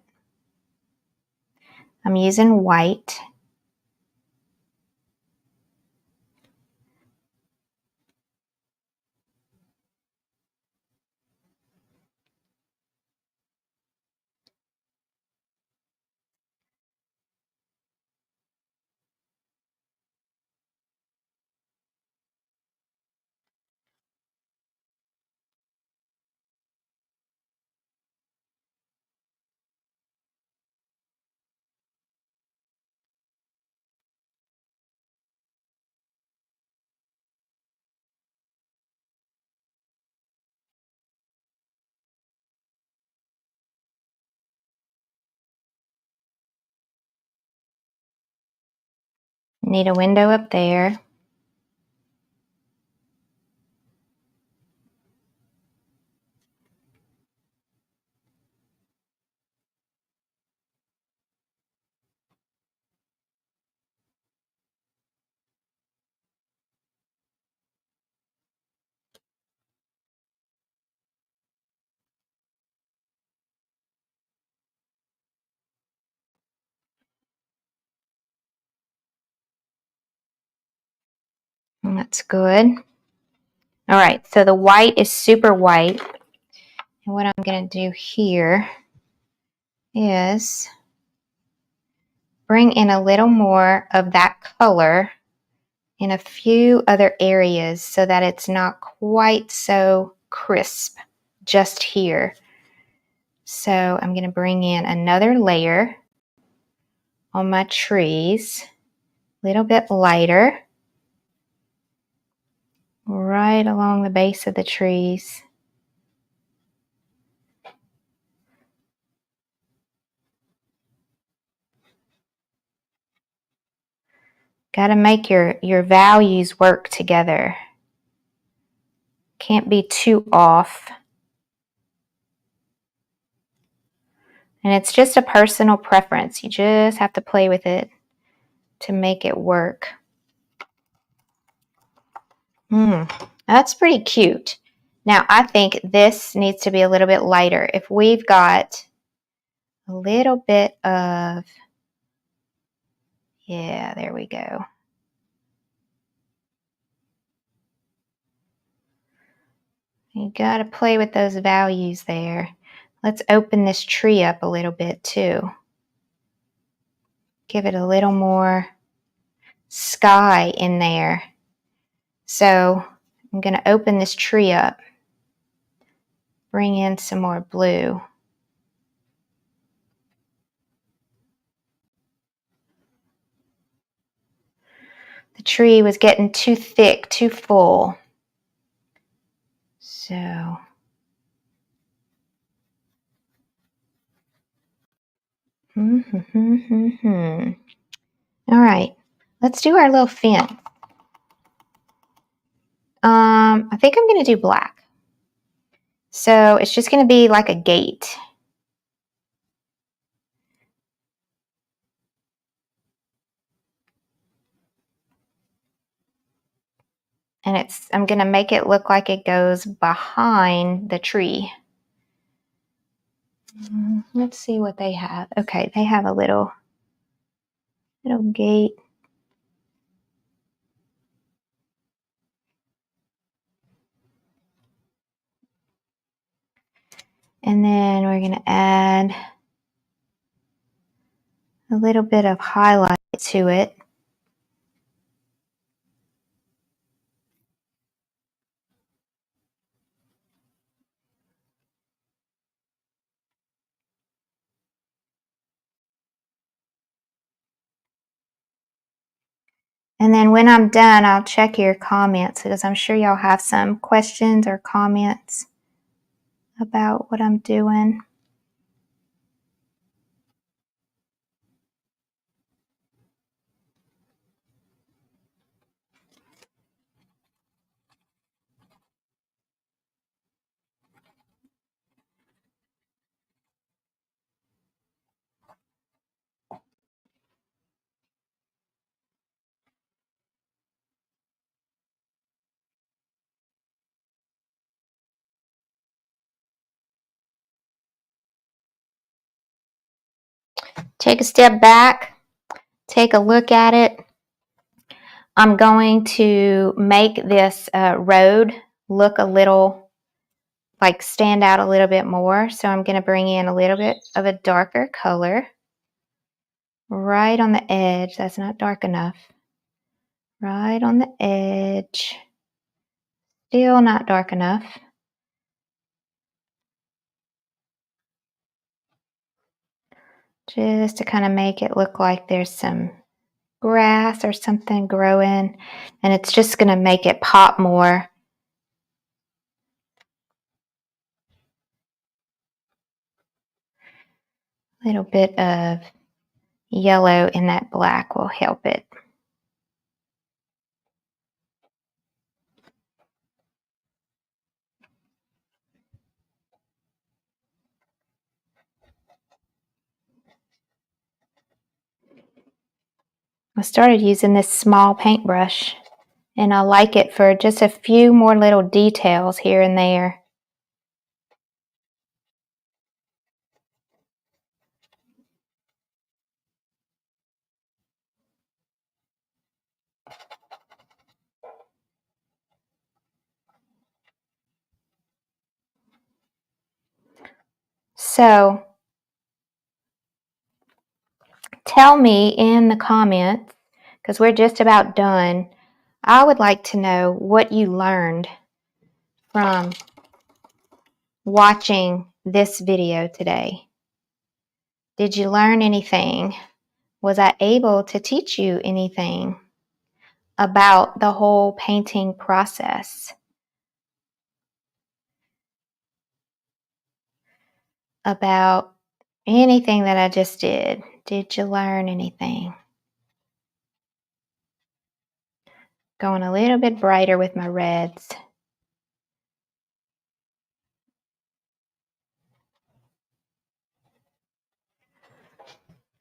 I'm using white. Need a window up there. And that's good. All right, so the white is super white. And what I'm going to do here is bring in a little more of that color in a few other areas so that it's not quite so crisp just here. So I'm going to bring in another layer on my trees, a little bit lighter, right along the base of the trees. Got to make your values work together. Can't be too off. And it's just a personal preference. You just have to play with it to make it work. That's pretty cute. Now, I think this needs to be a little bit lighter. If we've got a little bit of, yeah, there we go. You got to play with those values there. Let's open this tree up a little bit too. Give it a little more sky in there. So I'm going to open this tree up. Bring in some more blue. The tree was getting too thick, too full. So all right, let's do our little fence. I think I'm going to do black. So it's just going to be like a gate. And I'm going to make it look like it goes behind the tree. Let's see what they have. Okay, they have a little gate. And then we're going to add a little bit of highlight to it. And then when I'm done, I'll check your comments because I'm sure y'all have some questions or comments about what I'm doing. Take a step back, take a look at it. I'm going to make this road look a little, like stand out a little bit more. So I'm going to bring in a little bit of a darker color right on the edge. That's not dark enough. Right on the edge. Still not dark enough. Just to kind of make it look like there's some grass or something growing, and it's just going to make it pop more. A little bit of yellow in that black will help it. I started using this small paintbrush, and I like it for just a few more little details here and there. So, tell me in the comments, because we're just about done, I would like to know what you learned from watching this video today. Did you learn anything? Was I able to teach you anything about the whole painting process? About anything that I just did? Did you learn anything? Going a little bit brighter with my reds.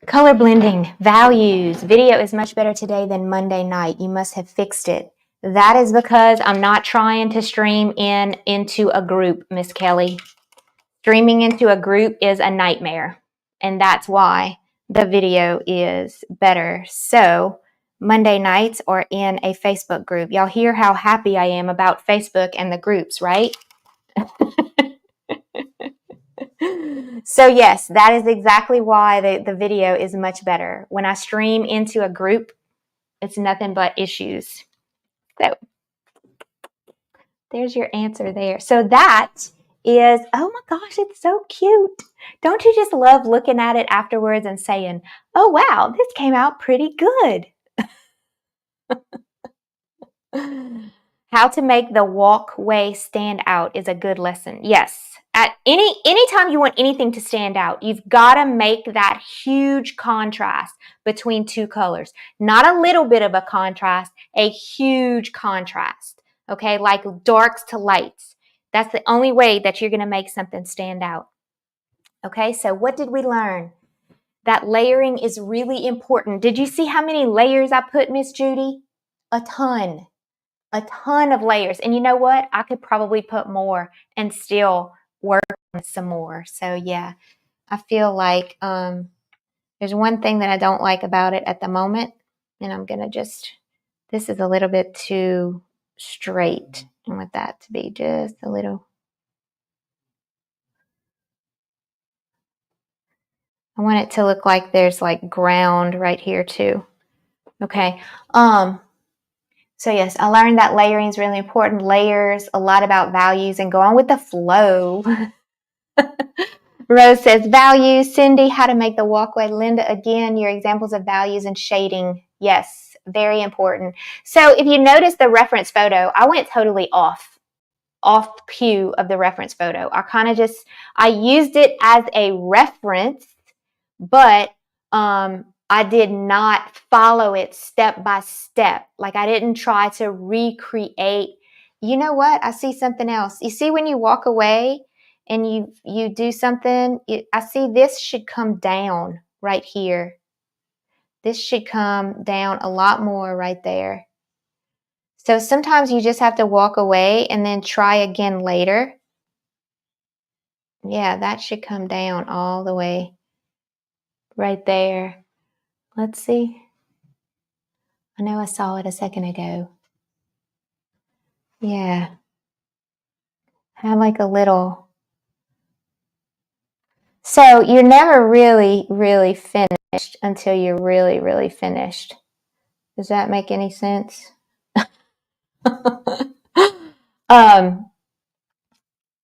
Color blending, values. Video is much better today than Monday night. You must have fixed it. That is because I'm not trying to stream into a group, Miss Kelly. Streaming into a group is a nightmare, and that's why the video is better. So Monday nights are in a Facebook group. Y'all hear how happy I am about Facebook and the groups, right? So yes, that is exactly why the video is much better. When I stream into a group, it's nothing but issues. So there's your answer there. So that is, oh my gosh, it's so cute. Don't you just love looking at it afterwards and saying, oh wow, this came out pretty good. How to make the walkway stand out is a good lesson. Yes. At anytime you want anything to stand out, you've got to make that huge contrast between two colors. Not a little bit of a contrast, a huge contrast. Okay, like darks to lights. That's the only way that you're going to make something stand out. Okay, so what did we learn? That layering is really important. Did you see how many layers I put, Miss Judy? A ton of layers. And you know what? I could probably put more and still work on some more. So yeah, I feel like there's one thing that I don't like about it at the moment. And I'm going to just, this is a little bit too straight. I want that to be just a little. I want it to look like there's like ground right here too. Okay. So yes, I learned that layering is really important. Layers, a lot about values, and go on with the flow. Rose says values. Cindy, how to make the walkway. Linda, again, your examples of values and shading. Yes, very important. So if you notice the reference photo, I went totally off cue of the reference photo. I used it as a reference, but I did not follow it step by step. Like I didn't try to recreate. You know what? I see something else. You see when you walk away and you do something, I see this should come down right here. This should come down a lot more right there. So sometimes you just have to walk away and then try again later. Yeah, that should come down all the way right there. Let's see. I know I saw it a second ago. Yeah. Have like a little. So you're never really, really finished until you're really, really finished. Does that make any sense?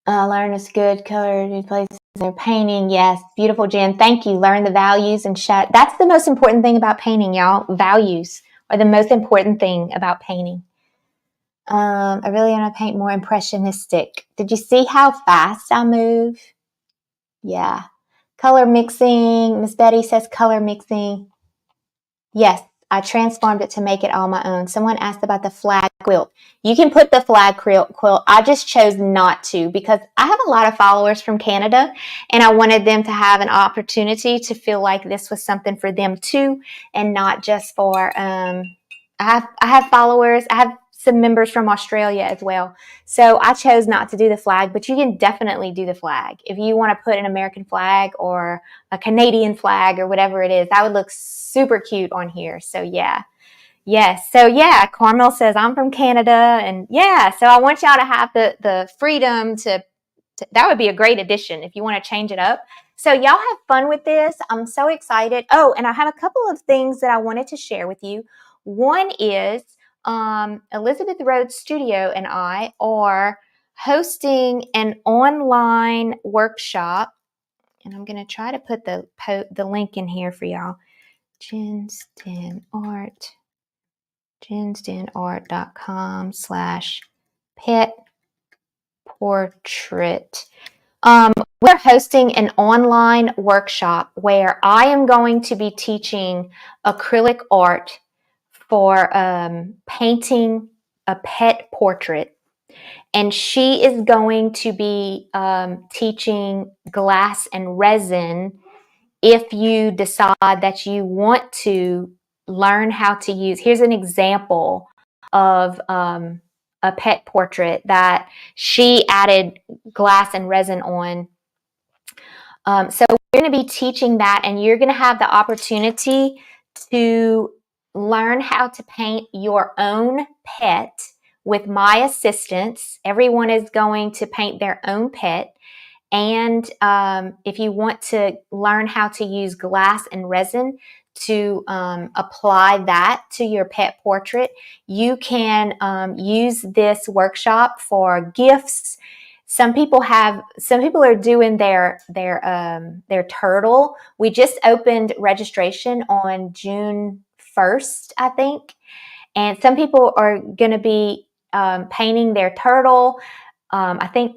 Learn is good. Color places they're painting. Yes, beautiful, Jen. Thank you. Learn the values and shut. That's the most important thing about painting, y'all. Values are the most important thing about painting. I really want to paint more impressionistic. Did you see how fast I move? Yeah. Color mixing. Miss Betty says color mixing. Yes, I transformed it to make it all my own. Someone asked about the flag quilt. You can put the flag quilt. I just chose not to because I have a lot of followers from Canada and I wanted them to have an opportunity to feel like this was something for them too and not just for, I have followers. I have some members from Australia as well. So I chose not to do the flag, but you can definitely do the flag. If you want to put an American flag or a Canadian flag or whatever it is, that would look super cute on here. So yeah. Yes. So yeah, Carmel says I'm from Canada and yeah, so I want y'all to have the freedom to that would be a great addition if you want to change it up. So y'all have fun with this. I'm so excited. Oh, and I have a couple of things that I wanted to share with you. One is Elizabeth Rhodes Studio and I are hosting an online workshop, and I'm going to try to put the link in here for y'all. jensdenart.com/pet portrait. We're hosting an online workshop where I am going to be teaching acrylic art for painting a pet portrait. And she is going to be teaching glass and resin if you decide that you want to learn how to use. Here's an example of a pet portrait that she added glass and resin on. So we're going to be teaching that, and you're going to have the opportunity to learn how to paint your own pet with my assistance. Everyone is going to paint their own pet. And if you want to learn how to use glass and resin to apply that to your pet portrait, you can use this workshop for gifts. Some people are doing their turtle. We just opened registration on June 1st, I think. And some people are going to be painting their turtle. I think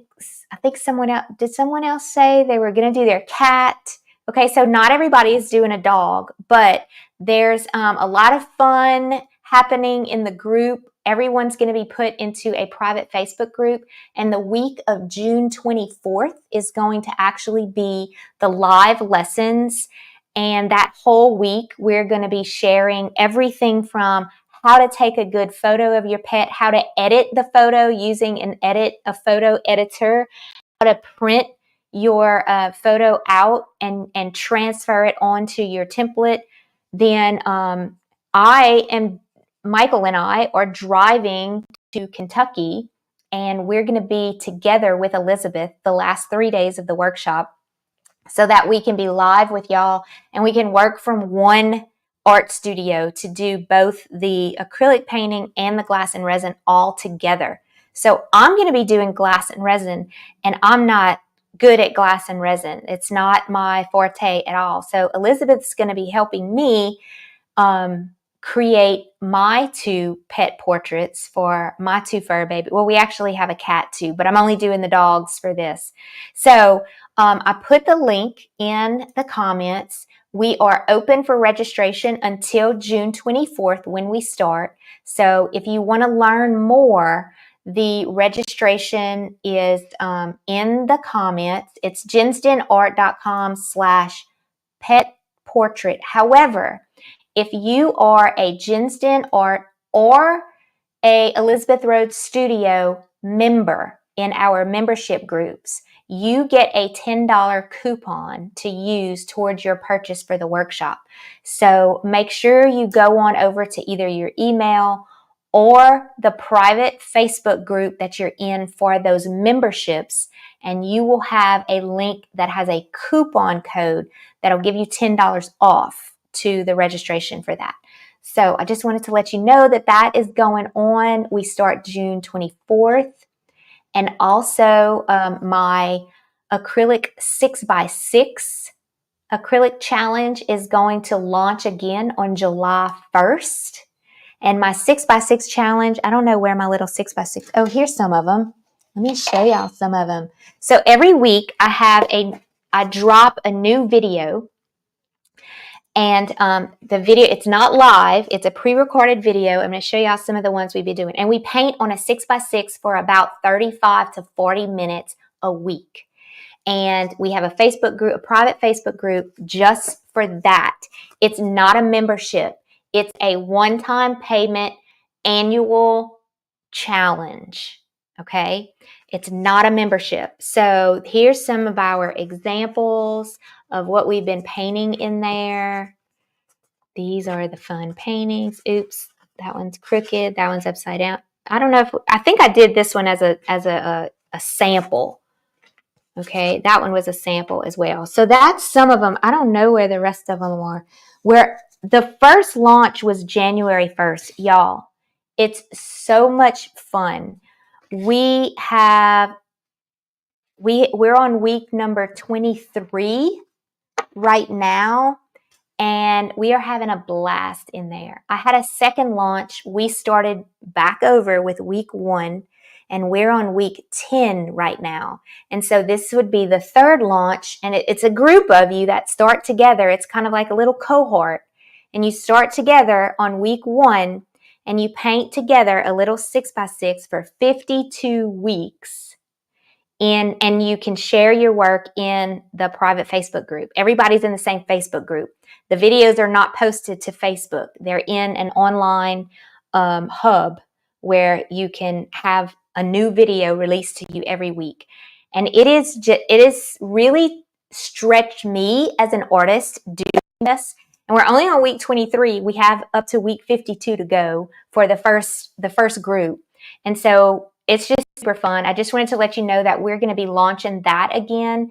someone else, did someone else say they were going to do their cat? Okay, so not everybody is doing a dog, but there's a lot of fun happening in the group. Everyone's going to be put into a private Facebook group, and the week of June 24th is going to actually be the live lessons. And that whole week, we're going to be sharing everything from how to take a good photo of your pet, how to edit the photo using a photo editor, how to print your photo out and transfer it onto your template. Then Michael and I are driving to Kentucky, and we're going to be together with Elizabeth the last 3 days of the workshop so that we can be live with y'all and we can work from one art studio to do both the acrylic painting and the glass and resin all together. So I'm going to be doing glass and resin, and I'm not good at glass and resin. It's not my forte at all. So Elizabeth's going to be helping me create my 2 pet portraits for my 2 fur babies. Well, we actually have a cat too, but I'm only doing the dogs for this. So I put the link in the comments. We are open for registration until June 24th when we start. So if you want to learn more, the registration is in the comments. It's jensdenart.com/pet portrait. However, if you are a Jensden Art or a Elizabeth Rhodes Studio member in our membership groups, you get a $10 coupon to use towards your purchase for the workshop. So make sure you go on over to either your email or the private Facebook group that you're in for those memberships, and you will have a link that has a coupon code that'll give you $10 off to the registration for that. So I just wanted to let you know that that is going on. We start June 24th. And also my acrylic 6x6 acrylic challenge is going to launch again on July 1st. And my 6x6 challenge, I don't know where my little 6x6, oh, here's some of them. Let me show y'all some of them. So every week I drop a new video, And the video, it's not live. It's a pre-recorded video. I'm going to show y'all some of the ones we've been doing. And we paint on a 6x6 for about 35 to 40 minutes a week. And we have a Facebook group, a private Facebook group just for that. It's not a membership. It's a one-time payment annual challenge. Okay. It's not a membership. So here's some of our examples of what we've been painting in there. These are the fun paintings. Oops, that one's crooked. That one's upside down. I don't know if, I think I did this one as a sample. Okay, that one was a sample as well. So that's some of them. I don't know where the rest of them are. Where the first launch was January 1st, y'all. It's so much fun. We're on week number 23 right now, and we are having a blast in there. I had a second launch. We started back over with week 1, and we're on week 10 right now. And so this would be the third launch, and it's a group of you that start together. It's kind of like a little cohort, and you start together on week 1, and you paint together a little 6x6 for 52 weeks. And you can share your work in the private Facebook group. Everybody's in the same Facebook group. The videos are not posted to Facebook. They're in an online hub where you can have a new video released to you every week. And it is really stretched me as an artist doing this. And we're only on week 23. We have up to week 52 to go for the first group. And so it's just super fun. I just wanted to let you know that we're going to be launching that again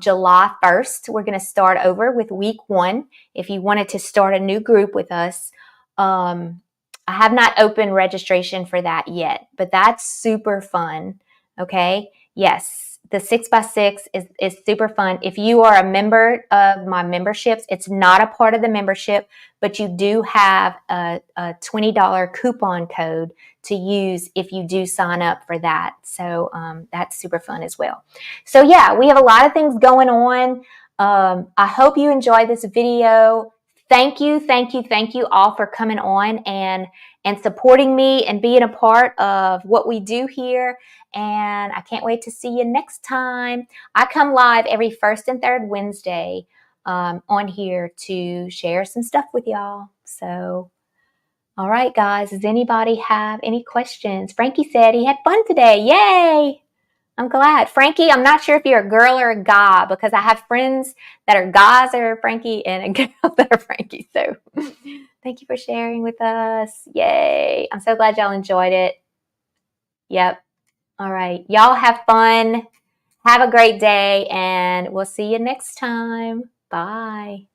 July 1st. We're going to start over with week 1. If you wanted to start a new group with us, I have not opened registration for that yet, but that's super fun. Okay. Yes. The 6x6 is super fun. If you are a member of my memberships, it's not a part of the membership, but you do have a $20 coupon code to use if you do sign up for that. So that's super fun as well. So yeah, we have a lot of things going on. I hope you enjoyed this video. Thank you all for coming on and supporting me and being a part of what we do here. And I can't wait to see you next time. I come live every first and third Wednesday on here to share some stuff with y'all. So, all right, guys, does anybody have any questions? Frankie said he had fun today. Yay! I'm glad. Frankie, I'm not sure if you're a girl or a guy because I have friends that are guys that are Frankie and a girl that are Frankie. So thank you for sharing with us. Yay. I'm so glad y'all enjoyed it. Yep. All right. Y'all have fun. Have a great day, and we'll see you next time. Bye.